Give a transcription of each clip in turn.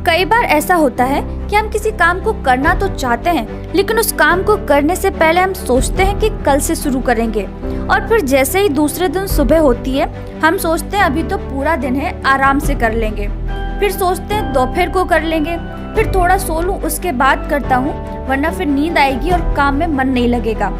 कई बार ऐसा होता है कि हम किसी काम को करना तो चाहते हैं, लेकिन उस काम को करने से पहले हम सोचते हैं कि कल से शुरू करेंगे, और फिर जैसे ही दूसरे दिन सुबह होती है हम सोचते हैं अभी तो पूरा दिन है, आराम से कर लेंगे। फिर सोचते हैं दोपहर को कर लेंगे, फिर थोड़ा सो लूं उसके बाद करता हूँ, वरना फिर नींद आएगी और काम में मन नहीं लगेगा।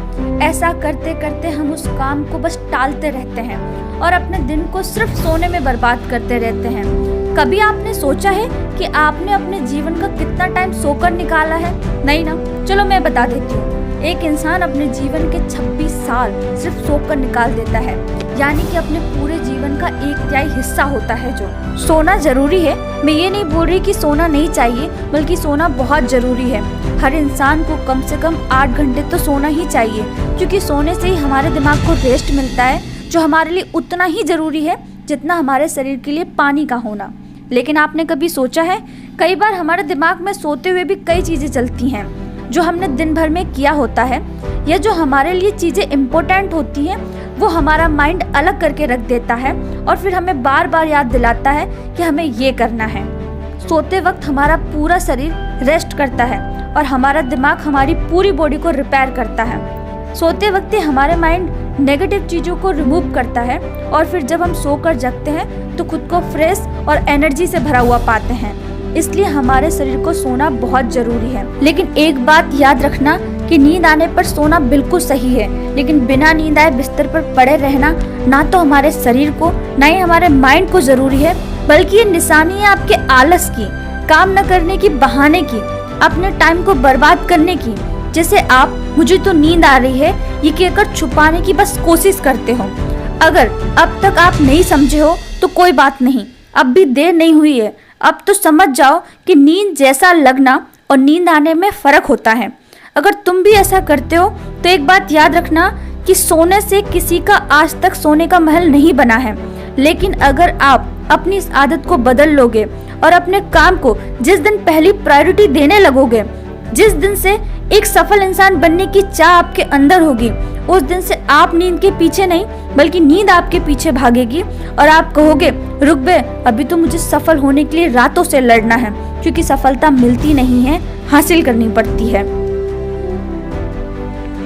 ऐसा करते करते हम उस काम को बस टालते रहते हैं और अपने दिन को सिर्फ सोने में बर्बाद करते रहते हैं। कभी आपने सोचा है कि आपने अपने जीवन का कितना टाइम सोकर निकाला है? नहीं ना? चलो मैं बता देती हूँ। एक इंसान अपने जीवन के 26 साल सिर्फ सोकर निकाल देता है, यानी कि अपने पूरे जीवन का 1/3 हिस्सा होता है जो। सोना जरूरी है, मैं ये नहीं बोल रही कि सोना नहीं चाहिए, बल्कि सोना बहुत जरूरी है। हर इंसान को कम से कम 8 घंटे तो सोना ही चाहिए, क्योंकि सोने से ही हमारे दिमाग को रेस्ट मिलता है, जो हमारे लिए उतना ही जरूरी है जितना हमारे शरीर के लिए पानी का होना। लेकिन आपने कभी सोचा है, कई बार हमारे दिमाग में सोते हुए भी कई चीज़ें चलती हैं जो हमने दिन भर में किया होता है, या जो हमारे लिए चीज़ें इम्पोर्टेंट होती हैं वो हमारा माइंड अलग करके रख देता है और फिर हमें बार बार याद दिलाता है कि हमें ये करना है। सोते वक्त हमारा पूरा शरीर रेस्ट करता है और हमारा दिमाग हमारी पूरी बॉडी को रिपेयर करता है। सोते वक्त हमारे माइंड नेगेटिव चीज़ों को रिमूव करता है और फिर जब हम सोकर जगते हैं तो खुद को फ्रेश और एनर्जी से भरा हुआ पाते हैं। इसलिए हमारे शरीर को सोना बहुत जरूरी है। लेकिन एक बात याद रखना कि नींद आने पर सोना बिल्कुल सही है, लेकिन बिना नींद आए बिस्तर पर पड़े रहना ना तो हमारे शरीर को ना ही हमारे माइंड को जरूरी है, बल्कि ये निशानी है आपके आलस की, काम न करने की, बहाने की, अपने टाइम को बर्बाद करने की। जैसे आप मुझे तो नींद आ रही है ये कहकर छुपाने की बस कोशिश करते हो। अगर अब तक आप नहीं समझे हो तो कोई बात नहीं, अब भी देर नहीं हुई है। अब तो समझ जाओ कि नींद जैसा लगना और नींद आने में फर्क होता है। अगर तुम भी ऐसा करते हो तो एक बात याद रखना कि सोने से किसी का आज तक सोने का महल नहीं बना है। लेकिन अगर आप अपनी इस आदत को बदल लोगे और अपने काम को जिस दिन पहली प्रायोरिटी देने लगोगे, जिस दिन से एक सफल इंसान बनने की चाह आपके अंदर होगी, उस दिन से आप नींद के पीछे नहीं बल्कि नींद आपके पीछे भागेगी और आप कहोगे रुक बे, अभी तो मुझे सफल होने के लिए रातों से लड़ना है, क्योंकि सफलता मिलती नहीं है, हासिल करनी पड़ती है।